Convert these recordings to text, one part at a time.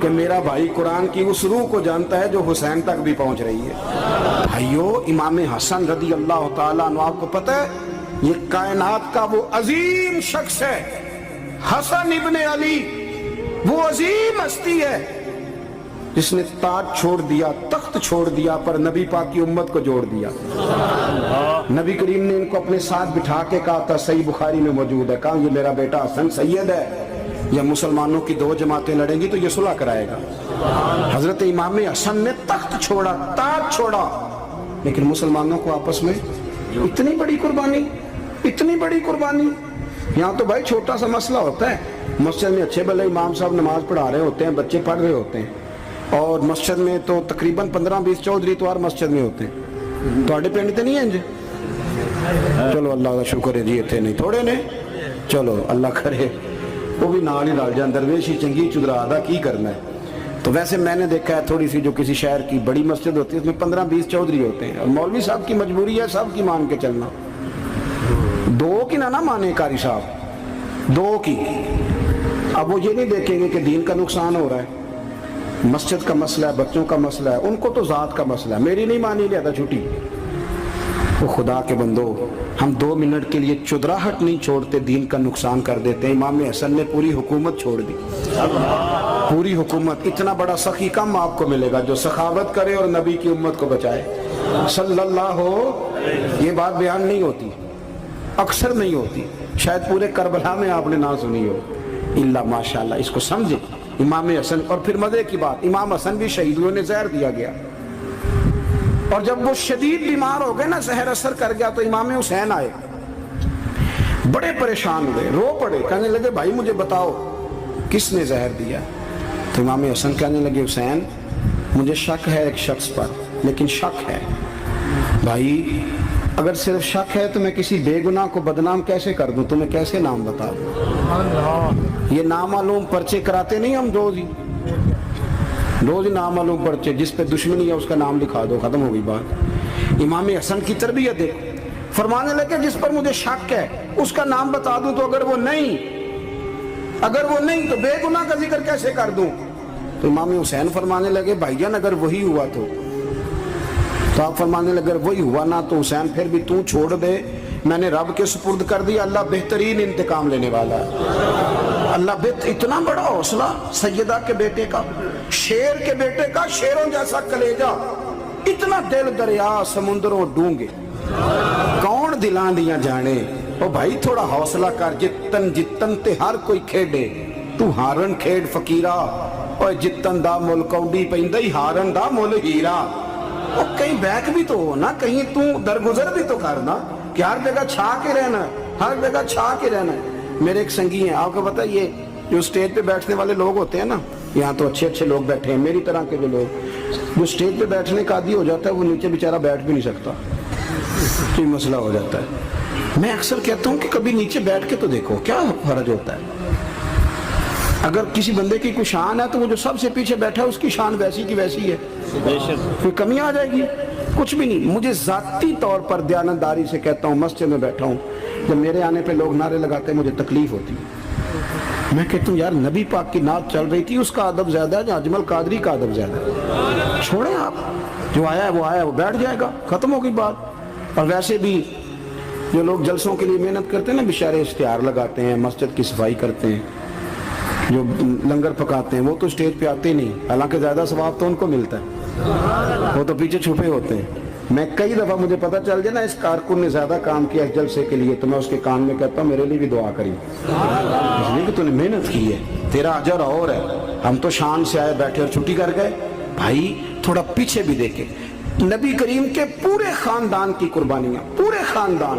کہ میرا بھائی قرآن کی اس روح کو جانتا ہے جو حسین تک بھی پہنچ رہی ہے۔ بھائیو، امام حسن رضی اللہ تعالیٰ عنہ، آپ کو پتہ ہے یہ کائنات کا وہ عظیم شخص ہے، حسن ابن علی، وہ عظیم ہستی ہے جس نے تاج چھوڑ دیا، تخت چھوڑ دیا، پر نبی پاک کی امت کو جوڑ دیا۔ نبی کریم نے ان کو اپنے ساتھ بٹھا کے کہا تھا، صحیح بخاری میں موجود ہے، کہا یہ میرا بیٹا حسن سید ہے، یا مسلمانوں کی دو جماعتیں لڑیں گی تو یہ صلح کرائے گا۔ حضرت امام حسن نے تخت چھوڑا، تاج چھوڑا، لیکن مسلمانوں کو آپس میں اتنی بڑی قربانی، اتنی بڑی قربانی۔ یہاں تو بھائی چھوٹا سا مسئلہ ہوتا ہے، مسجد میں اچھے بھلے امام صاحب نماز پڑھا رہے ہوتے ہیں، بچے پڑھ رہے ہوتے ہیں، اور مسجد میں تو تقریباً 15-20 چودھری توار مسجد میں ہوتے ہیں۔ تو پنڈ تے نہیں ہیں جی؟ چلو اللہ کا شکر ہے جی، اتنے نہیں تھوڑے نے، چلو اللہ کرے وہ بھی نال ہی رل جائیں، درویشی چنگی چدرا ادا کی کرنا ہے۔ تو ویسے میں نے دیکھا ہے تھوڑی سی جو کسی شہر کی بڑی مسجد ہوتی ہے اس میں 15-20 چودھری ہوتے ہیں، اور مولوی صاحب کی مجبوری ہے سب کی مان کے چلنا، دو کی نہ مانے قاری صاحب، دو کی۔ اب وہ یہ نہیں دیکھیں گے کہ دین کا نقصان ہو رہا ہے، مسجد کا مسئلہ ہے، بچوں کا مسئلہ ہے، ان کو تو ذات کا مسئلہ ہے، میری نہیں مانی لیا تھا چھٹی۔ وہ خدا کے بندو، ہم 2 منٹ کے لیے چدراہٹ نہیں چھوڑتے، دین کا نقصان کر دیتے ہیں۔ امام حسن نے پوری حکومت چھوڑ دی، پوری حکومت۔ اتنا بڑا سخی کم آپ کو ملے گا جو سخاوت کرے اور نبی کی امت کو بچائے صلی اللہ ہو۔ یہ بات بیان نہیں ہوتی، اکثر نہیں ہوتی، شاید پورے کربلا میں آپ نے نہ سنی ہو، الا ماشاءاللہ۔ اس کو سمجھے امام حسن۔ اور پھر مزے کی بات، امام حسن بھی شہید ہوئے، انہیں زہر دیا گیا، اور جب وہ شدید بیمار ہو گئے نا، زہر اثر کر گیا، تو امام حسین آئے، بڑے پریشان ہوئے، رو پڑے، کہنے لگے بھائی مجھے بتاؤ کس نے زہر دیا؟ تو امام حسن کہنے لگے حسین مجھے شک ہے ایک شخص پر، لیکن شک ہے بھائی، اگر صرف شک ہے تو میں کسی بے گناہ کو بدنام کیسے کر دوں، تمہیں کیسے نام بتا دوں؟ یہ نامعلوم پرچے کراتے نہیں ہم روز ہی نامعلوم پرچے، جس پہ دشمنی ہے اس کا نام لکھا دو، ختم ہو گئی بات۔ امام حسن کی تربیت ہے، فرمانے لگے جس پر مجھے شک ہے اس کا نام بتا دوں، تو اگر وہ نہیں تو بے گناہ کا ذکر کیسے کر دوں؟ تو امام حسین فرمانے لگے بھائی جان اگر وہی ہوا تو آپ فرمانے لگے اگر وہی ہوا نا تو حسین پھر بھی تو چھوڑ دے، میں نے رب کے سپرد کر دیا، اللہ بہترین انتقام لینے والا ہے۔ اللہ اتنا بڑا حوصلہ سیدہ کے بیٹے کا، شیر کے بیٹے کا، شیروں جیسا کلیجہ، اتنا دل دریا سمندروں ڈونگے، کون دلان دیا جانے۔ او بھائی تھوڑا حوصلہ کر، جتن تے ہر کوئی کھیڑے، تو ہارن کھیڑ فقیرہ، اور جتن دا مل کوڈی پیندئی ہارن دا مل ہیرا۔ اور کہیں بیک بھی تو ہو نا، کہیں تو درگزر بھی تو کرنا، کہ ہر جگہ چھا کے رہنا ہے، ہر جگہ چھا کے رہنا ہے۔ میرے ایک سنگی ہیں، آپ کو پتہ ہے یہ جو سٹیج پہ بیٹھنے والے لوگ ہوتے ہیں نا، یہاں تو اچھے لوگ بیٹھے ہیں، میری طرح کے جو لوگ، جو سٹیج پہ بیٹھنے کا عادی ہو جاتا ہے وہ نیچے بیچارہ بیٹھ بھی نہیں سکتا، کوئی مسئلہ ہو جاتا ہے۔ میں اکثر کہتا ہوں کہ کبھی نیچے بیٹھ کے تو دیکھو کیا فرق ہوتا ہے۔ اگر کسی بندے کی کوئی شان ہے تو وہ جو سب سے پیچھے بیٹھا ہے اس کی شان ویسی کی ویسی ہے، کوئی کمی آ جائے گی؟ کچھ بھی نہیں۔ مجھے ذاتی طور پر دیانتداری سے کہتا ہوں، مسجد میں بیٹھا ہوں، جب میرے آنے پہ لوگ نعرے لگاتے ہیں مجھے تکلیف ہوتی ہے۔ میں کہتا ہوں یار نبی پاک کی نعت چل رہی تھی، اس کا ادب زیادہ ہے یا اجمل قادری کا ادب زیادہ ہے؟ چھوڑیں آپ، جو آیا ہے وہ بیٹھ جائے گا، ختم ہو گئی بات۔ اور ویسے بھی جو لوگ جلسوں کے لیے محنت کرتے ہیں نا، بیچارے اشتہار لگاتے ہیں، مسجد کی صفائی کرتے ہیں، جو لنگر پکاتے ہیں، وہ تو اسٹیج پہ آتے نہیں، حالانکہ زیادہ ثواب تو ان کو ملتا ہے، وہ تو پیچھے چھپے ہوتے ہیں۔ میں کئی دفعہ مجھے پتہ چل جائے نا اس کارکن نے زیادہ کام کیا اس جلسے کے لیے، تو میں اس کے کان میں کہتا ہوں میرے لیے بھی دعا کری، اس لیے کہ تو نے محنت کی ہے، تیرا اجر اور ہے۔ ہم تو شان سے آئے بیٹھے اور چھٹی کر گئے۔ بھائی تھوڑا پیچھے بھی دیکھیں، نبی کریم کے پورے خاندان کی قربانیاں، پورے خاندان۔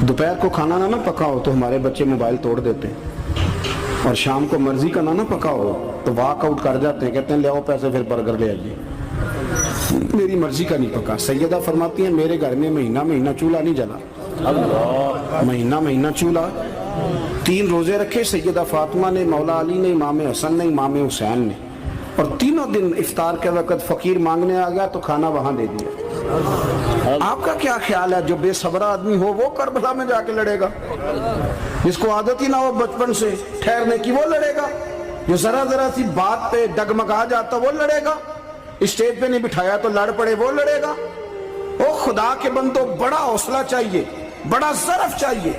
دوپہر کو کھانا نہ پکا ہو تو ہمارے بچے موبائل توڑ دیتے ہیں، اور شام کو مرضی کا نہ پکا ہو تو واک آؤٹ کر جاتے ہیں، کہتے ہیں لے آؤ پیسے پھر برگر لے آئیے، میری مرضی کا نہیں پکا۔ سیدہ فرماتی ہیں میرے گھر میں مہینہ چولہا نہیں جلا، مہینہ چولہا۔ 3 روزے رکھے سیدہ فاطمہ نے، مولا علی نے، امام حسن نے، امام حسین نے، اور تینوں دن افطار کے وقت فقیر مانگنے آ گیا تو کھانا وہاں دے دیا۔ آپ کا کیا خیال ہے جو بے صبر آدمی ہو وہ کربلا میں جا کے لڑے گا؟ جس کو عادت ہی نہ ہو بچپن سے ٹھہرنے کی وہ لڑے گا؟ جو ذرا ذرا سی بات پہ ڈگمگا جاتا وہ لڑے گا؟ اسٹیج پہ نہیں بٹھایا تو لڑ پڑے وہ لڑے گا؟ او خدا کے بندو، بڑا حوصلہ چاہیے، بڑا ظرف چاہیے۔